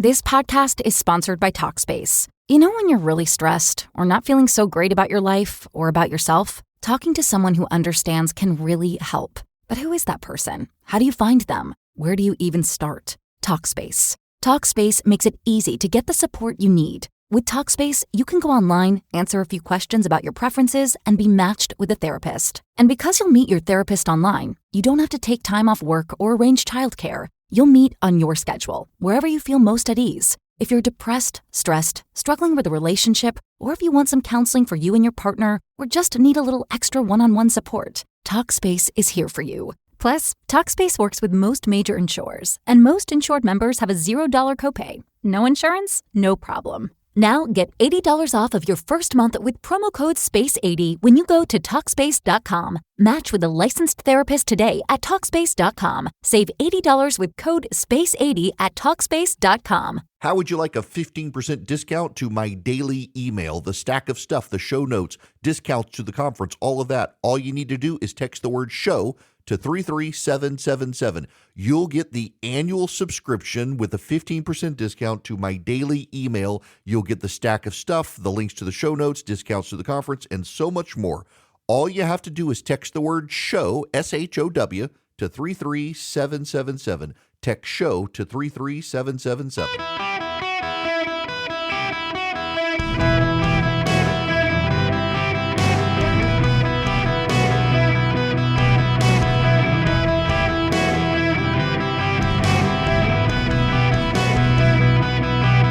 This podcast is sponsored by Talkspace. You know when you're really stressed or not feeling so great about your life or about yourself? Talking to someone who understands can really help. But who is that person? How do you find them? Where do you even start? Talkspace. Talkspace makes it easy to get the support you need. With Talkspace, you can go online, answer a few questions about your preferences, and be matched with a therapist. And because you'll meet your therapist online, you don't have to take time off work or arrange childcare. You'll meet on your schedule, wherever you feel most at ease. If you're depressed, stressed, struggling with a relationship, or if you want some counseling for you and your partner, or just need a little extra one-on-one support, Talkspace is here for you. Plus, Talkspace works with most major insurers, and most insured members have a $0 copay. No insurance? No problem. Now get $80 off of your first month with promo code SPACE80 when you go to Talkspace.com. Match with a licensed therapist today at Talkspace.com. Save $80 with code SPACE80 at Talkspace.com. How would you like a 15% discount to my daily email, the stack of stuff, the show notes, discounts to the conference, all of that? All you need to do is text the word SHOW to 33777. You'll get the annual subscription with a 15% discount to my daily email. You'll get the stack of stuff, the links to the show notes, discounts to the conference, and so much more. All you have to do is text the word SHOW, S-H-O-W, to 33777. Text SHOW to 33777.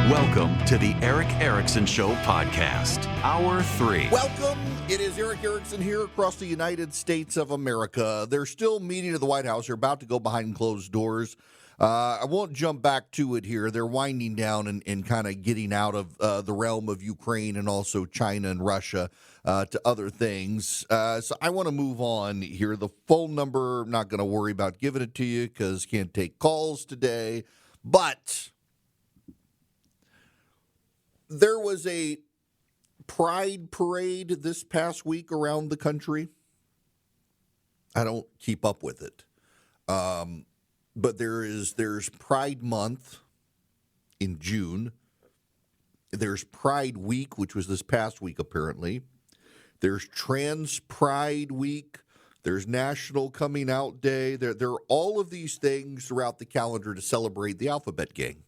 Welcome to the Eric Erickson Show podcast, Hour 3. Welcome. It is Eric Erickson here across the United States of America. They're still meeting at the White House. They're about to go behind closed doors. I won't jump back to it here. They're winding down and kind of getting out of the realm of Ukraine and also China and Russia to other things. So I want to move on here. The phone number, I'm not going to worry about giving it to you because can't take calls today. But there was a pride parade this past week around the country. I don't keep up with it. But there's Pride Month in June. There's Pride Week, which was this past week apparently. There's Trans Pride Week. There's National Coming Out Day. There are all of these things throughout the calendar to celebrate the Alphabet Gang,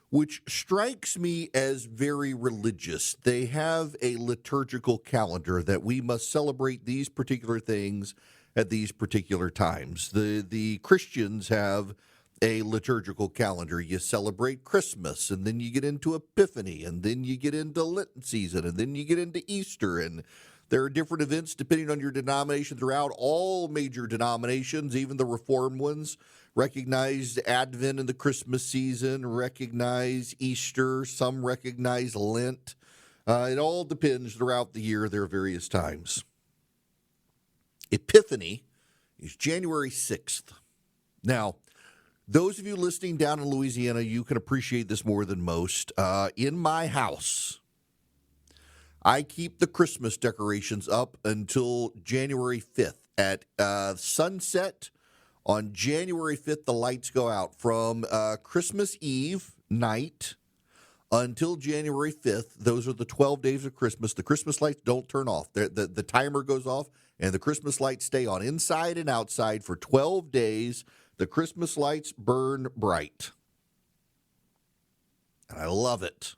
which strikes me as very religious. They have a liturgical calendar that we must celebrate these particular things at these particular times. The Christians have a liturgical calendar. You celebrate Christmas, and then you get into Epiphany, and then you get into Lenten season, and then you get into Easter, and there are different events depending on your denomination throughout. All major denominations, even the Reformed ones, recognize Advent and the Christmas season, recognize Easter, some recognize Lent. It all depends throughout the year, there are various times. Epiphany is January 6th. Now, those of you listening down in Louisiana, you can appreciate this more than most. In my house, I keep the Christmas decorations up until January 5th. At sunset on January 5th, the lights go out from Christmas Eve night until January 5th. Those are the 12 days of Christmas. The Christmas lights don't turn off. The timer goes off, and the Christmas lights stay on inside and outside for 12 days. The Christmas lights burn bright. And I love it.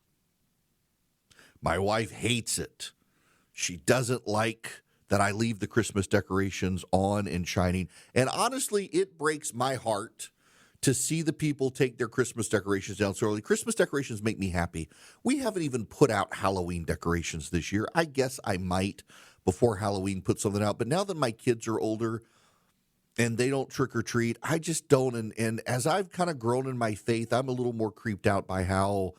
My wife hates it. She doesn't like that I leave the Christmas decorations on and shining. And honestly, it breaks my heart to see the people take their Christmas decorations down so early. Christmas decorations make me happy. We haven't even put out Halloween decorations this year. I guess I might, before Halloween, put something out. But now that my kids are older and they don't trick or treat, I just don't. And as I've kind of grown in my faith, I'm a little more creeped out by how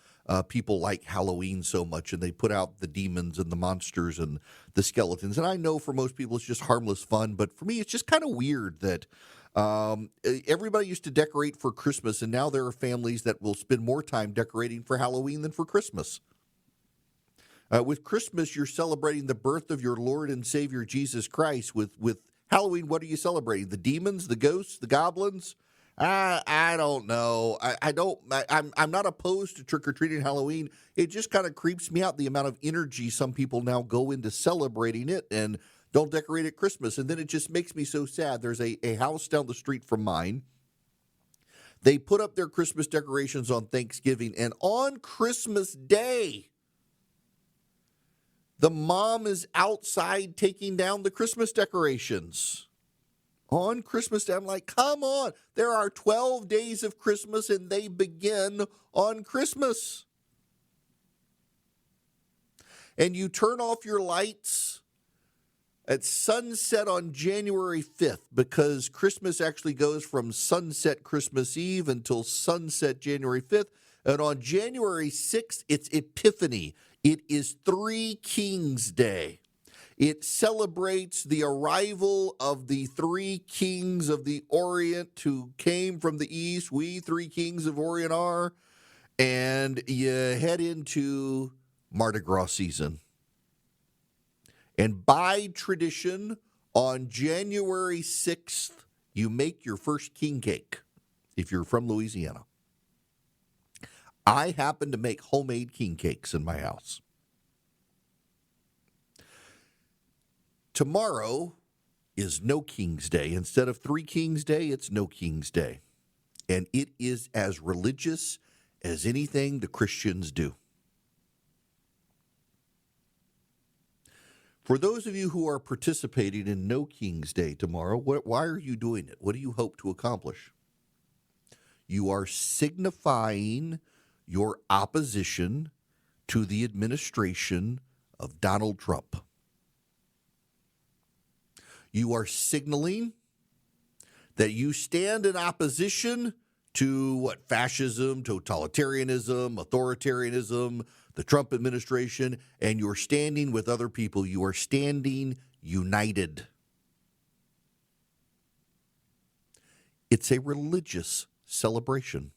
people like Halloween so much, and they put out the demons and the monsters and the skeletons. And I know for most people it's just harmless fun, but for me it's just kind of weird that everybody used to decorate for Christmas, and now there are families that will spend more time decorating for Halloween than for Christmas. With Christmas, you're celebrating the birth of your Lord and Savior Jesus Christ. With Halloween, what are you celebrating? The demons, the ghosts, the goblins? I don't know. I'm not opposed to trick-or-treating Halloween. It just kind of creeps me out the amount of energy some people now go into celebrating it and don't decorate at Christmas. And then it just makes me so sad. There's a house down the street from mine. They put up their Christmas decorations on Thanksgiving, and on Christmas Day, the mom is outside taking down the Christmas decorations. On Christmas Day, I'm like, come on. There are 12 days of Christmas, and they begin on Christmas. And you turn off your lights at sunset on January 5th, because Christmas actually goes from sunset Christmas Eve until sunset January 5th. And on January 6th, it's Epiphany. It is Three Kings Day. It celebrates the arrival of the three kings of the Orient who came from the East. We three kings of Orient are. And you head into Mardi Gras season. And by tradition, on January 6th, you make your first king cake if you're from Louisiana. I happen to make homemade king cakes in my house. Tomorrow is No King's Day. Instead of Three Kings Day, it's No King's Day. And it is as religious as anything the Christians do. For those of you who are participating in No King's Day tomorrow, why are you doing it? What do you hope to accomplish? You are signifying your opposition to the administration of Donald Trump. You are signaling that you stand in opposition to fascism, totalitarianism, authoritarianism, the Trump administration, and you're standing with other people. You are standing united. It's a religious celebration.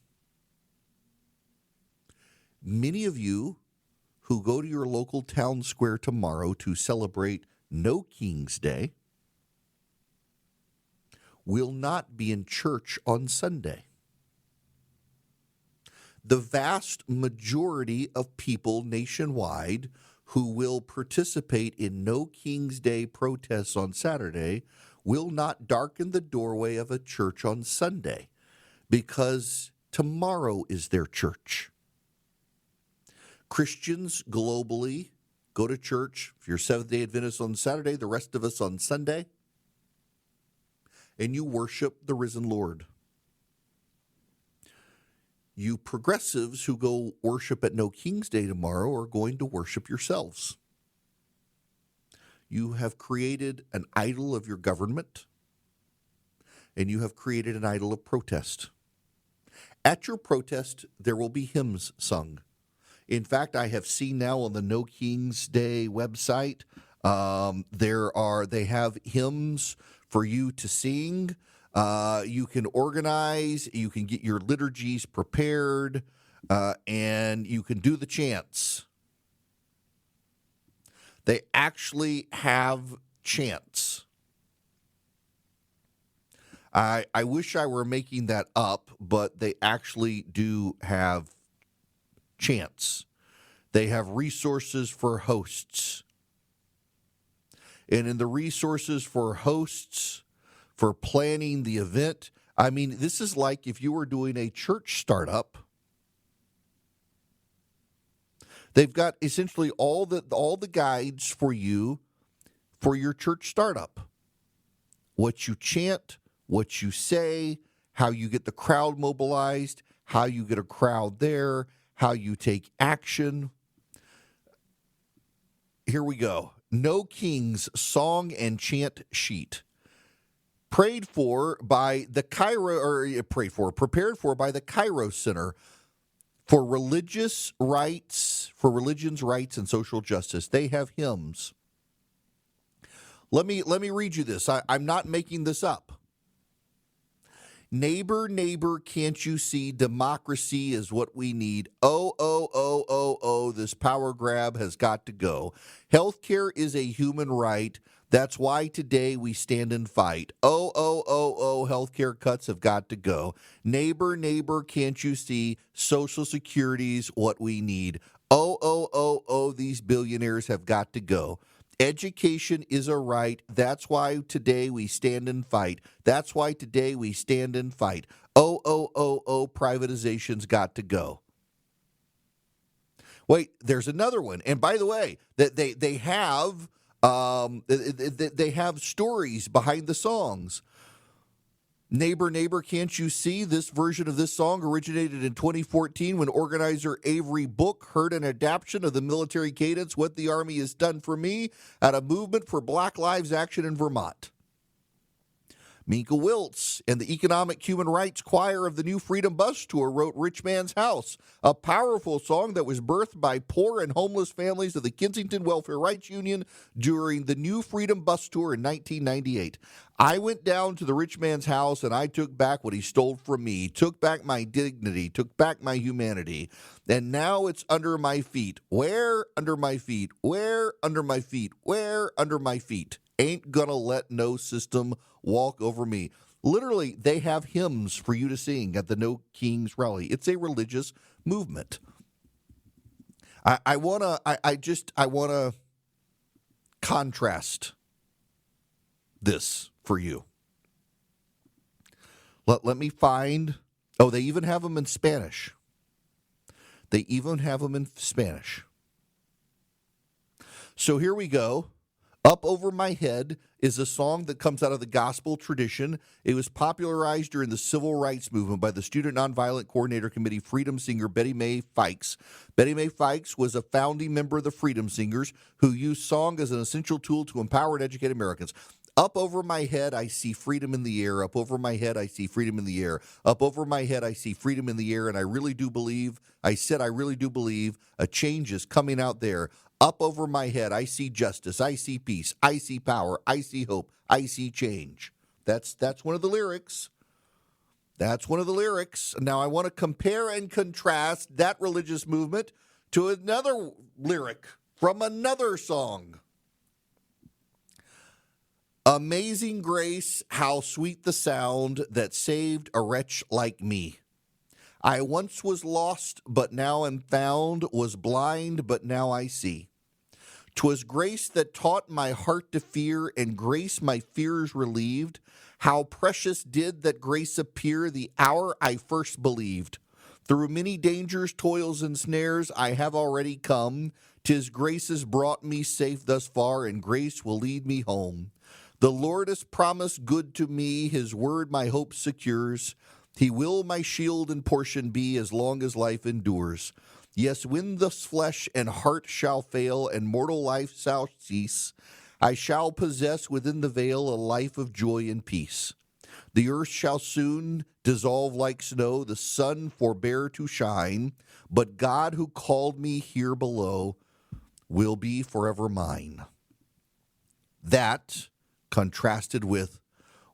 Many of you who go to your local town square tomorrow to celebrate No King's Day will not be in church on Sunday. The vast majority of people nationwide who will participate in No King's Day protests on Saturday will not darken the doorway of a church on Sunday, because tomorrow is their church. Christians globally go to church. If you're Seventh-day Adventist on Saturday, the rest of us on Sunday, and you worship the risen Lord. You progressives who go worship at No King's Day tomorrow are going to worship yourselves. You have created an idol of your government, and you have created an idol of protest. At your protest, there will be hymns sung. In fact, I have seen now on the No King's Day website, they have hymns for you to sing. You can organize, you can get your liturgies prepared, and you can do the chants. They actually have chants. I wish I were making that up, but they actually do have chants. They have resources for hosts. And in the resources for hosts, for planning the event, I mean, this is like if you were doing a church startup. They've got essentially all the guides for you for your church startup. What you chant, what you say, how you get the crowd mobilized, how you get a crowd there, how you take action. Here we go. No King's Song and Chant Sheet. Prepared for by the Cairo Center for Religions, Rights, and Social Justice. They have hymns. Let me read you this. I'm not making this up. Neighbor, neighbor, can't you see democracy is what we need? Oh, this power grab has got to go. Healthcare is a human right. That's why today we stand and fight. Oh, oh, oh, oh, healthcare cuts have got to go. Neighbor, neighbor, can't you see? Social Security's what we need. Oh, oh, oh, oh, these billionaires have got to go. Education is a right. That's why today we stand and fight. That's why today we stand and fight. Oh, oh, oh, oh, privatization's got to go. Wait, there's another one. And by the way, that they have stories behind the songs. Neighbor, neighbor, can't you see? This version of this song originated in 2014 when organizer Avery Book heard an adaptation of the military cadence, What the Army Has Done for Me, at a movement for Black Lives Action in Vermont. Minka Wiltz and the Economic Human Rights Choir of the New Freedom Bus Tour wrote Rich Man's House, a powerful song that was birthed by poor and homeless families of the Kensington Welfare Rights Union during the New Freedom Bus Tour in 1998. I went down to the Rich Man's House and I took back what he stole from me, took back my dignity, took back my humanity, and now it's under my feet. Where? Under my feet. Where? Under my feet. Where? Under my feet. Ain't gonna let no system walk over me. Literally, they have hymns for you to sing at the No Kings rally. It's a religious movement. I wanna contrast this for you. Let me find. Oh, they even have them in Spanish. They even have them in Spanish. So here we go. Up Over My Head is a song that comes out of the gospel tradition. It was popularized during the civil rights movement by the Student Nonviolent Coordinator Committee Freedom singer Betty Mae Fikes. Betty Mae Fikes was a founding member of the Freedom Singers who used song as an essential tool to empower and educate Americans. Up over my head, I see freedom in the air. Up over my head, I see freedom in the air. Up over my head, I see freedom in the air. And I really do believe, I really do believe a change is coming out there. Up over my head, I see justice, I see peace, I see power, I see hope, I see change. That's one of the lyrics. That's one of the lyrics. Now I want to compare and contrast that religious movement to another lyric from another song. Amazing grace, how sweet the sound that saved a wretch like me. I once was lost, but now am found, was blind, but now I see. 'Twas grace that taught my heart to fear, and grace my fears relieved. How precious did that grace appear the hour I first believed. Through many dangers, toils, and snares I have already come. 'Tis grace has brought me safe thus far, and grace will lead me home. The Lord has promised good to me, his word my hope secures. He will my shield and portion be as long as life endures. Yes, when this flesh and heart shall fail and mortal life shall cease, I shall possess within the veil a life of joy and peace. The earth shall soon dissolve like snow, the sun forbear to shine, but God who called me here below will be forever mine. That contrasted with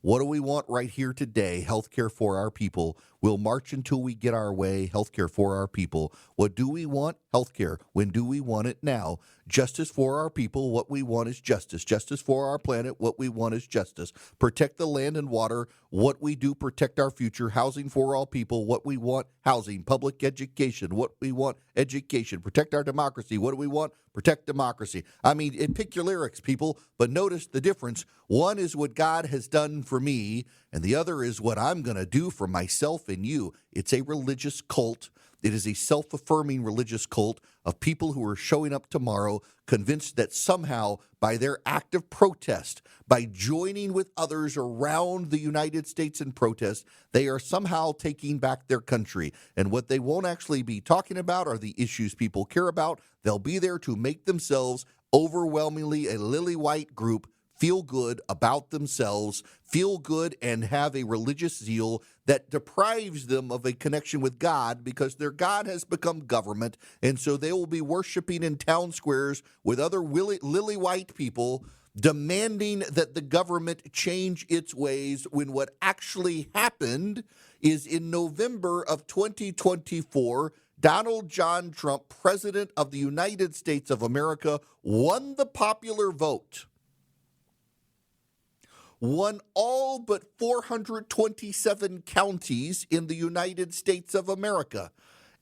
what do we want right here today? Healthcare for our people. We'll march until we get our way. Healthcare for our people. What do we want? Healthcare. When do we want it? Now. Justice for our people. What we want is justice. Justice for our planet. What we want is justice. Protect the land and water. What we do, protect our future. Housing for all people. What we want, housing. Public education. What we want, education. Protect our democracy. What do we want? Protect democracy. I mean, pick your lyrics, people, but notice the difference. One is what God has done for me, and the other is what I'm going to do for myself and you. It's a religious cult. It is a self-affirming religious cult of people who are showing up tomorrow convinced that somehow by their act of protest, by joining with others around the United States in protest, they are somehow taking back their country. And what they won't actually be talking about are the issues people care about. They'll be there to make themselves overwhelmingly a lily white group feel good about themselves, feel good and have a religious zeal that deprives them of a connection with God because their God has become government, and so they will be worshiping in town squares with other lily white people demanding that the government change its ways when what actually happened is in November of 2024, Donald John Trump, President of the United States of America, won the popular vote. won all but 427 counties in the United States of America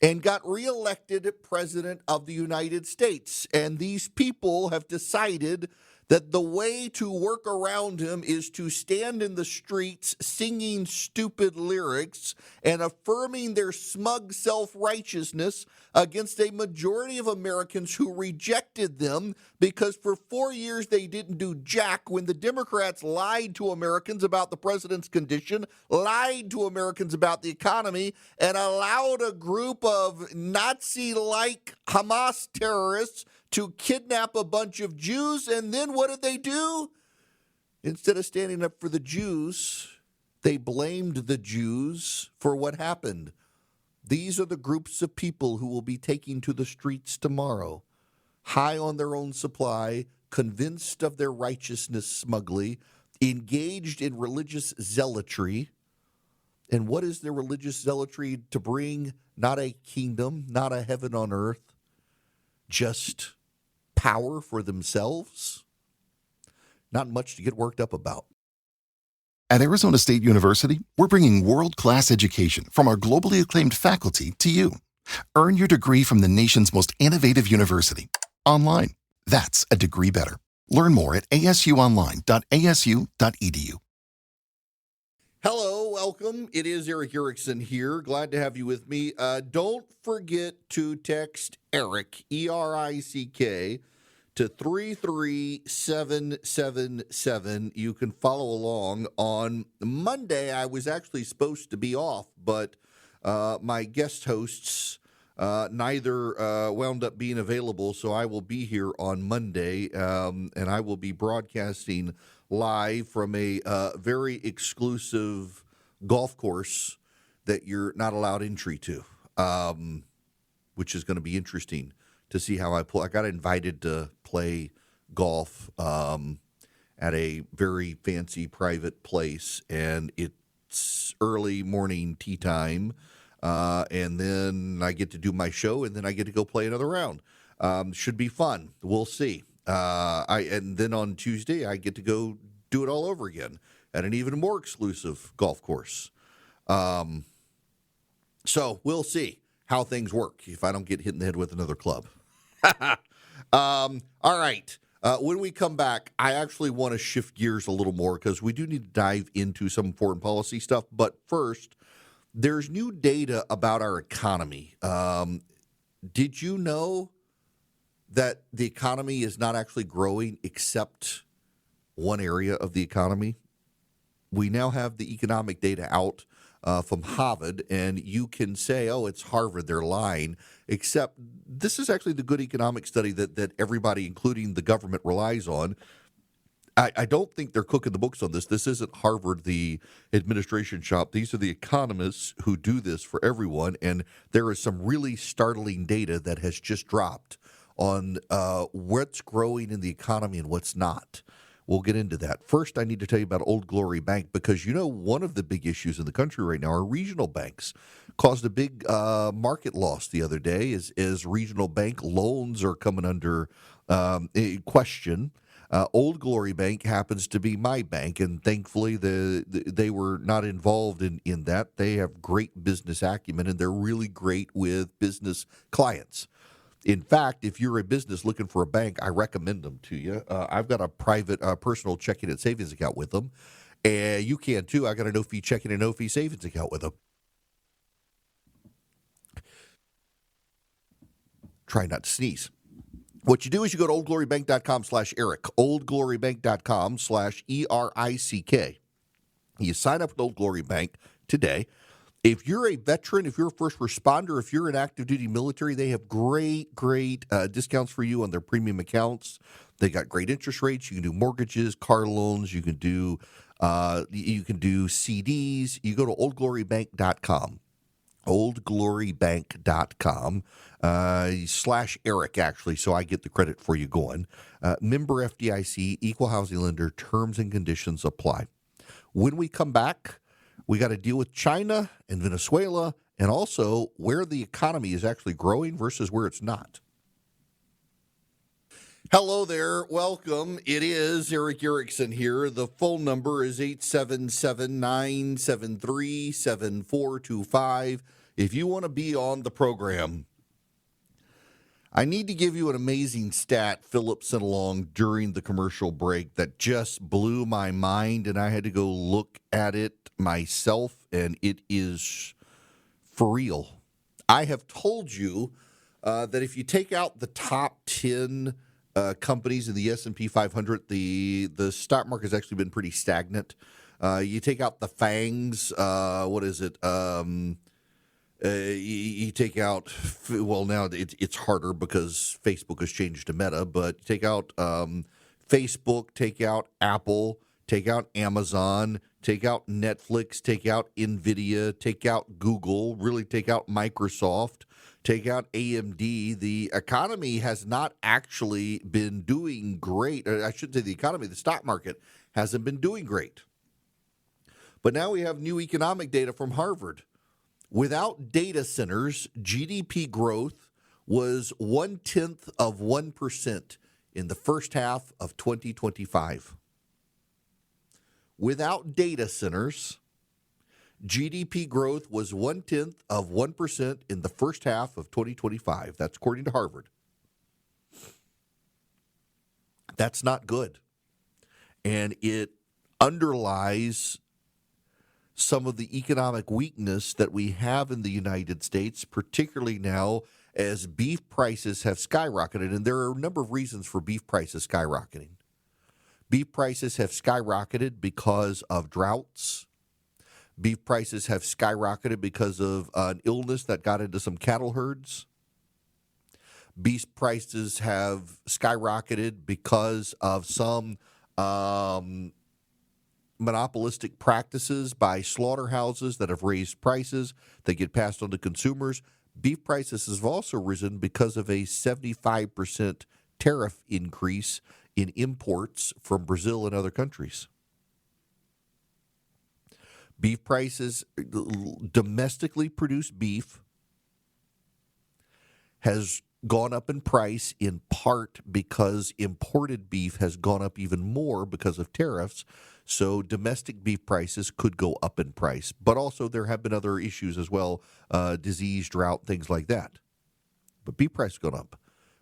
and got reelected president of the United States. And these people have decided that the way to work around him is to stand in the streets singing stupid lyrics and affirming their smug self-righteousness against a majority of Americans who rejected them because for 4 years they didn't do jack when the Democrats lied to Americans about the president's condition, lied to Americans about the economy, and allowed a group of Nazi-like Hamas terrorists to kidnap a bunch of Jews. And then what did they do? Instead of standing up for the Jews, they blamed the Jews for what happened. These are the groups of people who will be taking to the streets tomorrow, high on their own supply, convinced of their righteousness smugly, engaged in religious zealotry. And what is their religious zealotry? To bring not a kingdom, not a heaven on earth, just power for themselves? Not much to get worked up about. At Arizona State University, we're bringing world-class education from our globally acclaimed faculty to you. Earn your degree from the nation's most innovative university. Online. That's a degree better. Learn more at asuonline.asu.edu. Hello, welcome. It is Eric Erickson here. Glad to have you with me. Don't forget to text Eric, E-R-I-C-K, to 33777. You can follow along. On Monday, I was actually supposed to be off, but my guest hosts neither wound up being available, so I will be here on Monday, and I will be broadcasting live from a very exclusive golf course that you're not allowed entry to, which is going to be interesting to see how I pull. I got invited to play golf at a very fancy private place, and it's early morning tee time, and then I get to do my show, and then I get to go play another round. Should be fun. We'll see. And then on Tuesday, I get to go do it all over again at an even more exclusive golf course. So we'll see how things work if I don't get hit in the head with another club. All right. When we come back, I actually want to shift gears a little more because we do need to dive into some foreign policy stuff. But first, there's new data about our economy. Did you know that the economy is not actually growing except one area of the economy? We now have the economic data out from Harvard, and you can say, oh, it's Harvard, they're lying, except this is actually the good economic study that everybody, including the government, relies on. I don't think they're cooking the books on this. This isn't Harvard, the administration shop. These are the economists who do this for everyone, and there is some really startling data that has just dropped on what's growing in the economy and what's not. We'll get into that. First, I need to tell you about Old Glory Bank because, you know, one of the big issues in the country right now are regional banks. Caused a big market loss the other day as regional bank loans are coming under question. Old Glory Bank happens to be my bank, and thankfully they were not involved in that. They have great business acumen, and they're really great with business clients. In fact, if you're a business looking for a bank, I recommend them to you. I've got a private personal checking and savings account with them, and you can too. I got a no-fee checking and no-fee savings account with them. Try not to sneeze. What you do is you go to oldglorybank.com/Eric, oldglorybank.com/ERICK. You sign up with Old Glory Bank today. If you're a veteran, if you're a first responder, if you're an active duty military, they have great discounts for you on their premium accounts. They got great interest rates. You can do mortgages, car loans. You can do CDs. You go to oldglorybank.com. oldglorybank.com/Eric, actually, so I get the credit for you going. Member FDIC, equal housing lender, terms and conditions apply. When we come back, we got to deal with China and Venezuela and also where the economy is actually growing versus where it's not. Hello there. Welcome. It is Eric Erickson here. The phone number is 877-973-7425. If you want to be on the program, I need to give you an amazing stat Philip sent along during the commercial break that just blew my mind, and I had to go look at it myself, and it is for real. I have told you that if you take out the top 10 companies in the S&P 500, the stock market has actually been pretty stagnant. You take out the FANGs, you take out, well, now it's harder because Facebook has changed to Meta, but take out Facebook, take out Apple, take out Amazon, take out Netflix, take out NVIDIA, take out Google, really take out Microsoft, take out AMD. The economy has not actually been doing great. I shouldn't say the economy, the stock market hasn't been doing great. But now we have new economic data from Harvard. Without data centers, GDP growth was 0.1% in the first half of 2025. Without data centers, GDP growth was 0.1% in the first half of 2025. That's according to Harvard. That's not good. And it underlies some of the economic weakness that we have in the United States, particularly now as beef prices have skyrocketed. And there are a number of reasons for beef prices skyrocketing. Beef prices have skyrocketed because of droughts. Beef prices have skyrocketed because of an illness that got into some cattle herds. Beef prices have skyrocketed because of some monopolistic practices by slaughterhouses that have raised prices that get passed on to consumers. Beef prices have also risen because of a 75% tariff increase in imports from Brazil and other countries. Beef prices, domestically produced beef, has gone up in price in part because imported beef has gone up even more because of tariffs. So domestic beef prices could go up in price. But also there have been other issues as well, disease, drought, things like that. But beef prices have gone up.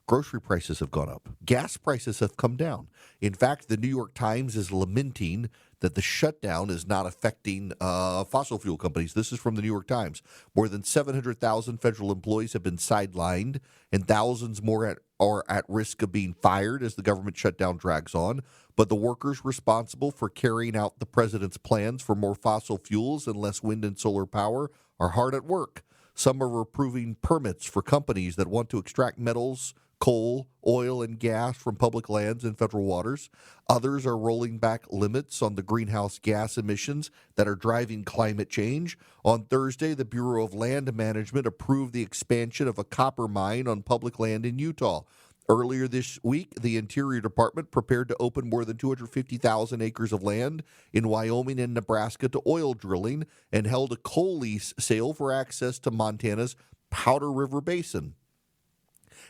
Grocery prices have gone up. Gas prices have come down. In fact, the New York Times is lamenting that the shutdown is not affecting fossil fuel companies. This is from the New York Times. More than 700,000 federal employees have been sidelined, and thousands more are at risk of being fired as the government shutdown drags on. But the workers responsible for carrying out the president's plans for more fossil fuels and less wind and solar power are hard at work. Some are approving permits for companies that want to extract metals, coal, oil, and gas from public lands and federal waters. Others are rolling back limits on the greenhouse gas emissions that are driving climate change. On Thursday, the Bureau of Land Management approved the expansion of a copper mine on public land in Utah. Earlier this week, the Interior Department prepared to open more than 250,000 acres of land in Wyoming and Nebraska to oil drilling and held a coal lease sale for access to Montana's Powder River Basin.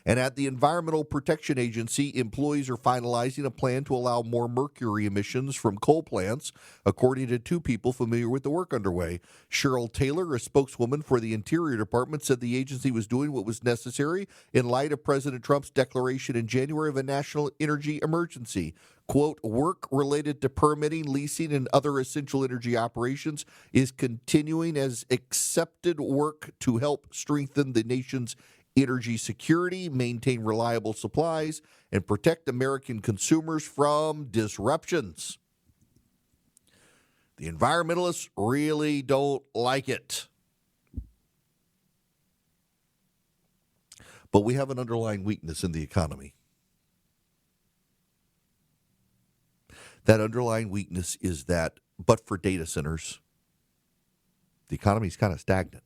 And at the Environmental Protection Agency, employees are finalizing a plan to allow more mercury emissions from coal plants, according to two people familiar with the work underway. Cheryl Taylor, a spokeswoman for the Interior Department, said the agency was doing what was necessary in light of President Trump's declaration in January of a national energy emergency. Quote, work related to permitting, leasing, and other essential energy operations is continuing as accepted work to help strengthen the nation's energy security, maintain reliable supplies, and protect American consumers from disruptions. The environmentalists really don't like it. But we have an underlying weakness in the economy. That underlying weakness is that, but for data centers, the economy is kind of stagnant.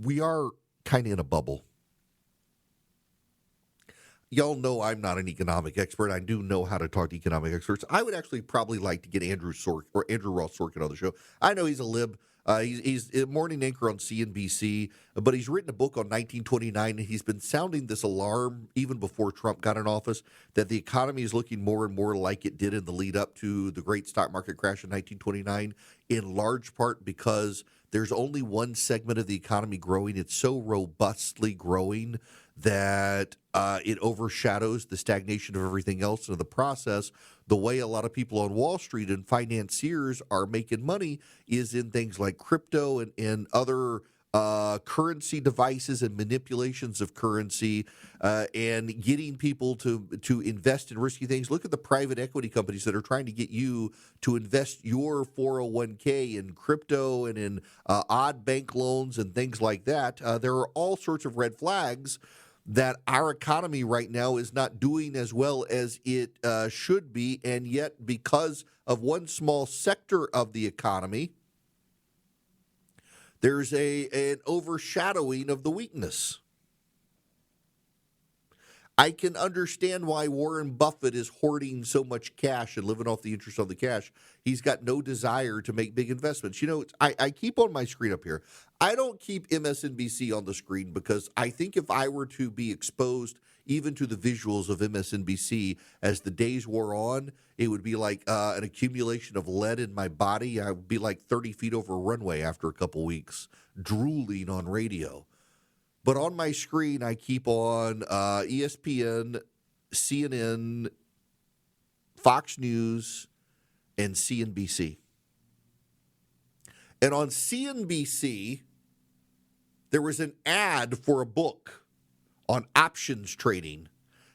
We are kind of in a bubble. Y'all know I'm not an economic expert. I do know how to talk to economic experts. I would actually probably like to get Andrew Ross Sorkin on the show. I know he's a lib. He's a morning anchor on CNBC, but he's written a book on 1929, and he's been sounding this alarm even before Trump got in office that the economy is looking more and more like it did in the lead up to the great stock market crash in 1929, in large part because there's only one segment of the economy growing. It's so robustly growing that it overshadows the stagnation of everything else. And in the process, the way a lot of people on Wall Street and financiers are making money is in things like crypto and other currency devices and manipulations of currency and getting people to invest in risky things. Look at the private equity companies that are trying to get you to invest your 401k in crypto and in odd bank loans and things like that. There are all sorts of red flags that our economy right now is not doing as well as it should be, and yet because of one small sector of the economy, there's an overshadowing of the weakness. I can understand why Warren Buffett is hoarding so much cash and living off the interest on the cash. He's got no desire to make big investments. You know, I keep on my screen up here. I don't keep MSNBC on the screen because I think if I were to be exposed even to the visuals of MSNBC as the days wore on, it would be like an accumulation of lead in my body. I would be like 30 feet over a runway after a couple weeks, drooling on radio. But on my screen, I keep on ESPN, CNN, Fox News, and CNBC. And on CNBC, there was an ad for a book on options trading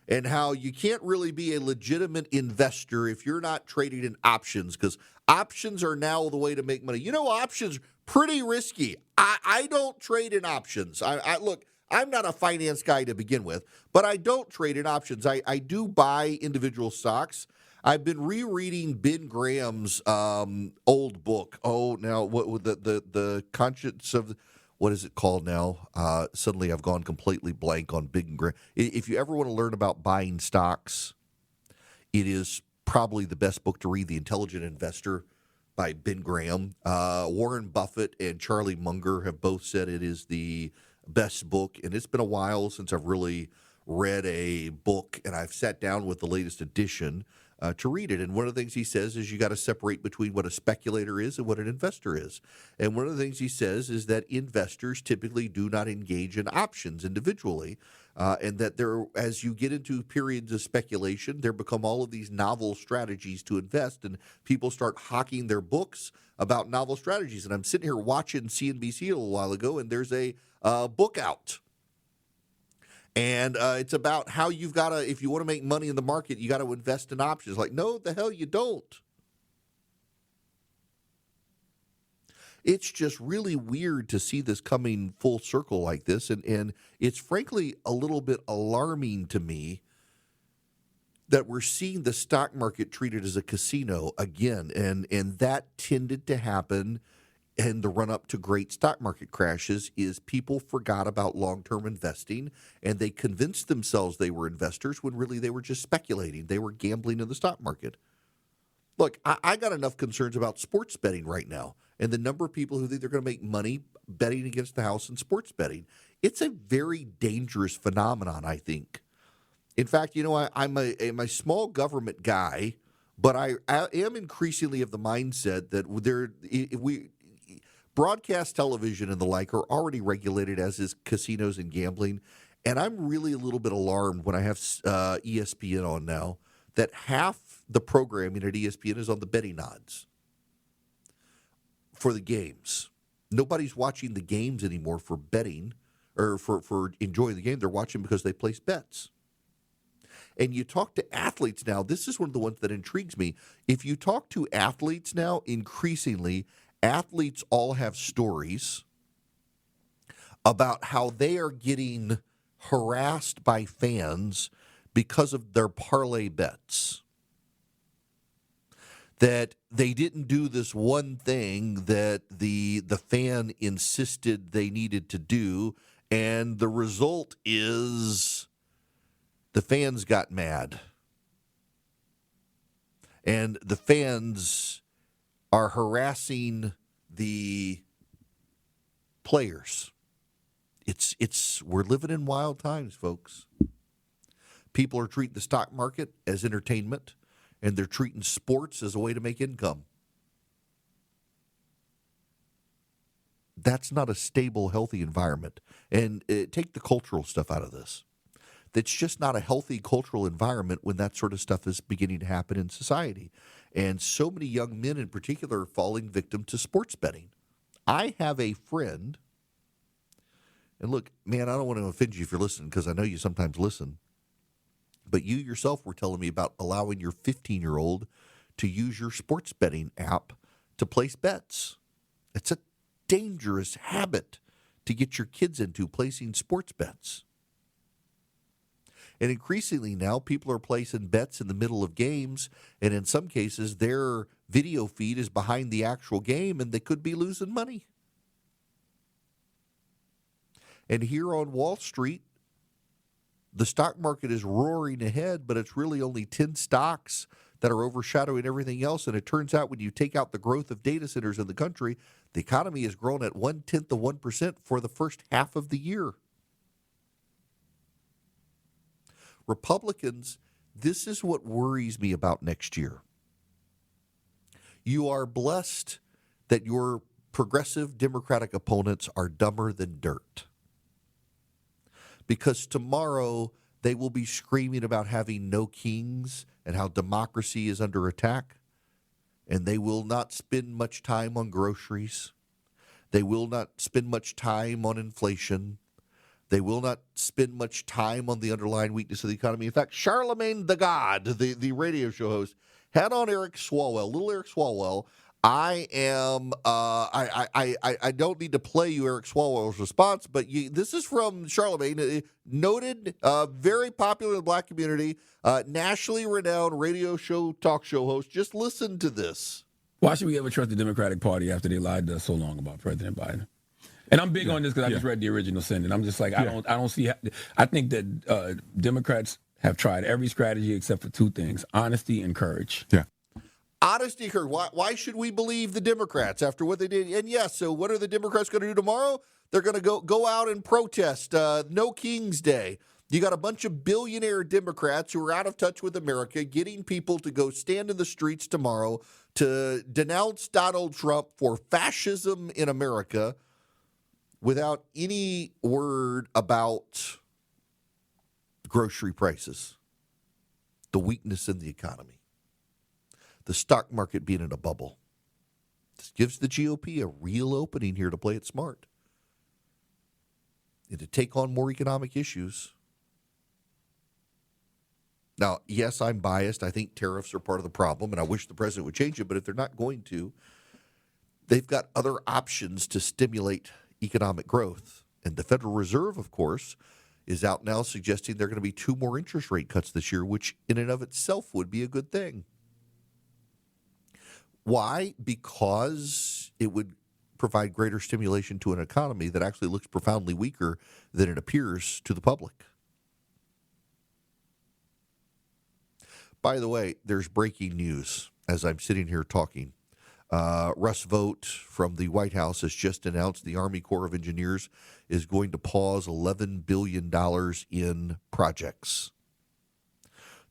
and how you can't really be a legitimate investor if you're not trading in options, because options are now the way to make money. You know, options pretty risky. I don't trade in options. Look, I'm not a finance guy to begin with, but I don't trade in options. I do buy individual stocks. I've been rereading Ben Graham's old book. Oh, now what the conscience of what is it called now? Suddenly I've gone completely blank on Ben Graham. If you ever want to learn about buying stocks, it is probably the best book to read, The Intelligent Investor by Ben Graham. Warren Buffett and Charlie Munger have both said it is the best book, and it's been a while since I've really read a book, and I've sat down with the latest edition to read it. And one of the things he says is you got to separate between what a speculator is and what an investor is. And one of the things he says is that investors typically do not engage in options individually, and that as you get into periods of speculation, there become all of these novel strategies to invest, and people start hawking their books about novel strategies. And I'm sitting here watching CNBC a little while ago, and there's a book out. And it's about how you've got to, if you want to make money in the market, you got to invest in options. Like, no, the hell you don't. It's just really weird to see this coming full circle like this. And it's frankly a little bit alarming to me that we're seeing the stock market treated as a casino again. And that tended to happen in the run-up to great stock market crashes is people forgot about long-term investing, and they convinced themselves they were investors when really they were just speculating. They were gambling in the stock market. Look, I got enough concerns about sports betting right now and the number of people who think they're going to make money betting against the house in sports betting. It's a very dangerous phenomenon, I think. In fact, you know, I'm a small government guy, but I am increasingly of the mindset that broadcast television and the like are already regulated, as is casinos and gambling. And I'm really a little bit alarmed when I have ESPN on now that half the programming at ESPN is on the betting odds for the games. Nobody's watching the games anymore for betting or for enjoying the game. They're watching because they place bets. And you talk to athletes now, this is one of the ones that intrigues me. If you talk to athletes now, increasingly, athletes all have stories about how they are getting harassed by fans because of their parlay bets. That they didn't do this one thing that the fan insisted they needed to do, and the result is the fans got mad. And the fans are harassing the players. We're living in wild times, folks. People are treating the stock market as entertainment, and they're treating sports as a way to make income. That's not a stable, healthy environment. And take the cultural stuff out of this. That's just not a healthy cultural environment when that sort of stuff is beginning to happen in society. And so many young men in particular are falling victim to sports betting. I have a friend, and look, man, I don't want to offend you if you're listening because I know you sometimes listen, but you yourself were telling me about allowing your 15-year-old to use your sports betting app to place bets. It's a dangerous habit to get your kids into, placing sports bets. And increasingly now, people are placing bets in the middle of games, and in some cases, their video feed is behind the actual game, and they could be losing money. And here on Wall Street, the stock market is roaring ahead, but it's really only 10 stocks that are overshadowing everything else. And it turns out when you take out the growth of data centers in the country, the economy has grown at 0.1% for the first half of the year. Republicans, this is what worries me about next year. You are blessed that your progressive Democratic opponents are dumber than dirt. Because tomorrow they will be screaming about having no kings and how democracy is under attack. And they will not spend much time on groceries. They will not spend much time on inflation. They will not spend much time on the underlying weakness of the economy. In fact, Charlemagne the God, the radio show host, had on Eric Swalwell, little Eric Swalwell. I don't need to play you Eric Swalwell's response, but this is from Charlemagne, noted, very popular in the black community, nationally renowned radio show, talk show host. Just listen to this. Why should we ever trust the Democratic Party after they lied to us so long about President Biden? And I'm big on this because I just read the original Senate. I'm just like, I don't see. I think that Democrats have tried every strategy except for two things: honesty and courage. Yeah. Honesty, courage. Why should we believe the Democrats after what they did? And yes, so what are the Democrats going to do tomorrow? They're going to go out and protest. No King's Day. You got a bunch of billionaire Democrats who are out of touch with America, getting people to go stand in the streets tomorrow to denounce Donald Trump for fascism in America, without any word about grocery prices, the weakness in the economy, the stock market being in a bubble. This gives the GOP a real opening here to play it smart and to take on more economic issues. Now, yes, I'm biased. I think tariffs are part of the problem, and I wish the president would change it. But if they're not going to, they've got other options to stimulate economic growth. And the Federal Reserve, of course, is out now suggesting there are going to be 2 more interest rate cuts this year, which in and of itself would be a good thing. Why? Because it would provide greater stimulation to an economy that actually looks profoundly weaker than it appears to the public. By the way, there's breaking news as I'm sitting here talking. Russ Vought from the White House has just announced the Army Corps of Engineers is going to pause $11 billion in projects.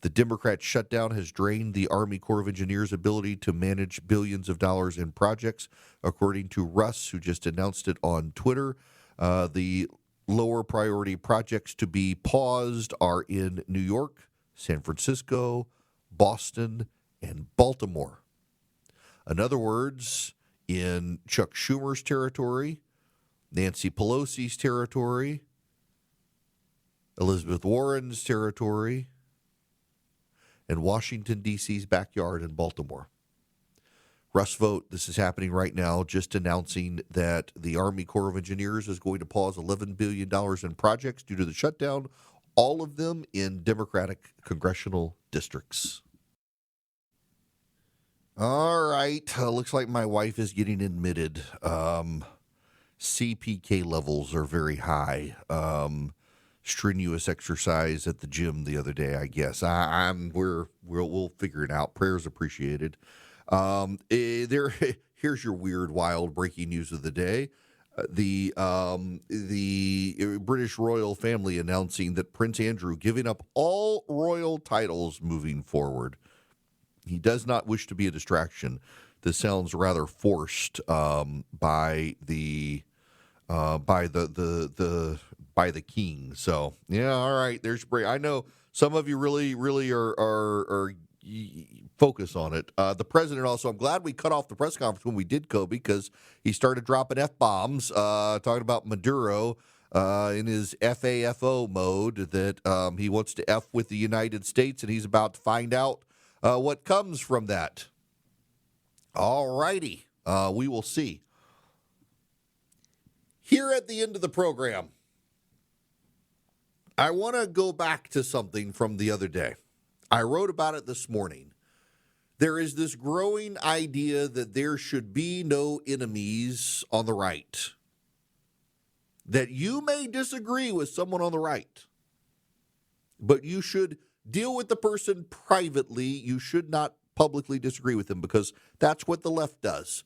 The Democrat shutdown has drained the Army Corps of Engineers' ability to manage billions of dollars in projects, according to Russ, who just announced it on Twitter. The lower priority projects to be paused are in New York, San Francisco, Boston, and Baltimore. In other words, in Chuck Schumer's territory, Nancy Pelosi's territory, Elizabeth Warren's territory, and Washington, D.C.'s backyard in Baltimore. Russ Vought, this is happening right now, just announcing that the Army Corps of Engineers is going to pause $11 billion in projects due to the shutdown, all of them in Democratic congressional districts. All right. Looks like my wife is getting admitted. CPK levels are very high. Strenuous exercise at the gym the other day, I guess. We'll figure it out. Prayers appreciated. Here's your weird, wild breaking news of the day. The British royal family announcing that Prince Andrew giving up all royal titles moving forward. He does not wish to be a distraction. This sounds rather forced by the king. So yeah, all right. There's break. I know some of you really are focus on it. The president also. I'm glad we cut off the press conference when we did, Kobe, because he started dropping f-bombs, talking about Maduro in his FAFO mode that he wants to f with the United States, and he's about to find out what comes from that. All righty, we will see. Here at the end of the program, I want to go back to something from the other day. I wrote about it this morning. There is this growing idea that there should be no enemies on the right. That you may disagree with someone on the right, but you should deal with the person privately. You should not publicly disagree with them, because that's what the left does.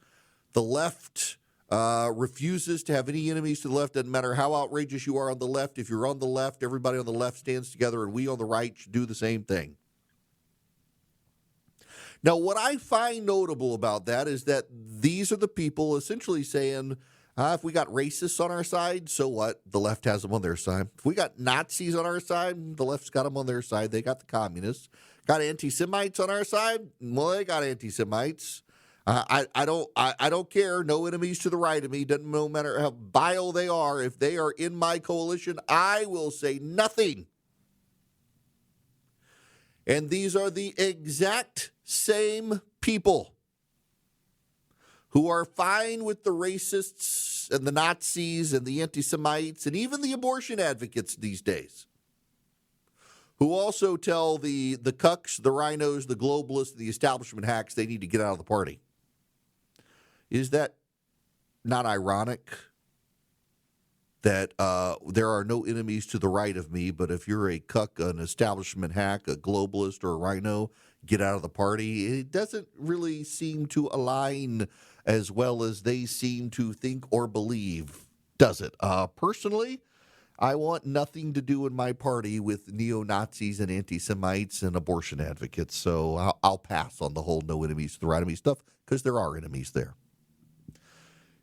The left refuses to have any enemies to the left. Doesn't matter how outrageous you are on the left. If you're on the left, everybody on the left stands together, and we on the right should do the same thing. Now, what I find notable about that is that these are the people essentially saying, if we got racists on our side, so what? The left has them on their side. If we got Nazis on our side, the left's got them on their side. They got the communists. Got anti-Semites on our side? Well, they got anti-Semites. I don't care. No enemies to the right of me. Doesn't no matter how vile they are. If they are in my coalition, I will say nothing. And these are the exact same people who are fine with the racists and the Nazis and the anti-Semites and even the abortion advocates these days, who also tell the cucks, the rhinos, the globalists, the establishment hacks they need to get out of the party. Is that not ironic that there are no enemies to the right of me, but if you're a cuck, an establishment hack, a globalist, or a rhino, get out of the party? It doesn't really seem to align as well as they seem to think or believe, does it? Personally, I want nothing to do in my party with neo-Nazis and anti-Semites and abortion advocates, so I'll pass on the whole no enemies to the right of me stuff, because there are enemies there.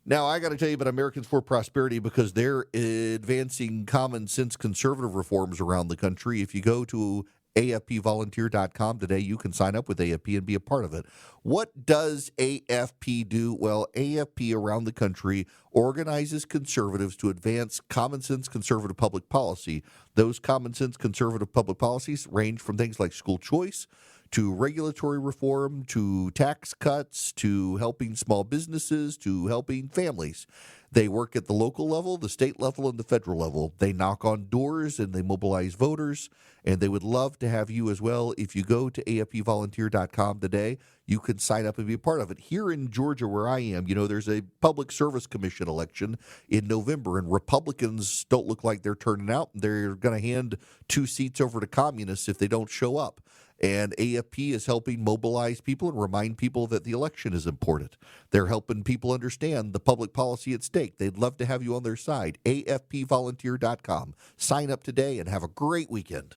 Now, I got to tell you about Americans for Prosperity, because they're advancing common sense conservative reforms around the country. If you go to AFPvolunteer.com today, you can sign up with AFP and be a part of it. What does AFP do? Well, AFP around the country organizes conservatives to advance common sense conservative public policy. Those common sense conservative public policies range from things like school choice, to regulatory reform, to tax cuts, to helping small businesses, to helping families. They work at the local level, the state level, and the federal level. They knock on doors and they mobilize voters, and they would love to have you as well. If you go to AFPvolunteer.com today, you can sign up and be a part of it. Here in Georgia, where I am, there's a Public Service Commission election in November, and Republicans don't look like they're turning out. They're going to hand 2 seats over to communists if they don't show up. And AFP is helping mobilize people and remind people that the election is important. They're helping people understand the public policy at stake. They'd love to have you on their side. AFPvolunteer.com. Sign up today and have a great weekend.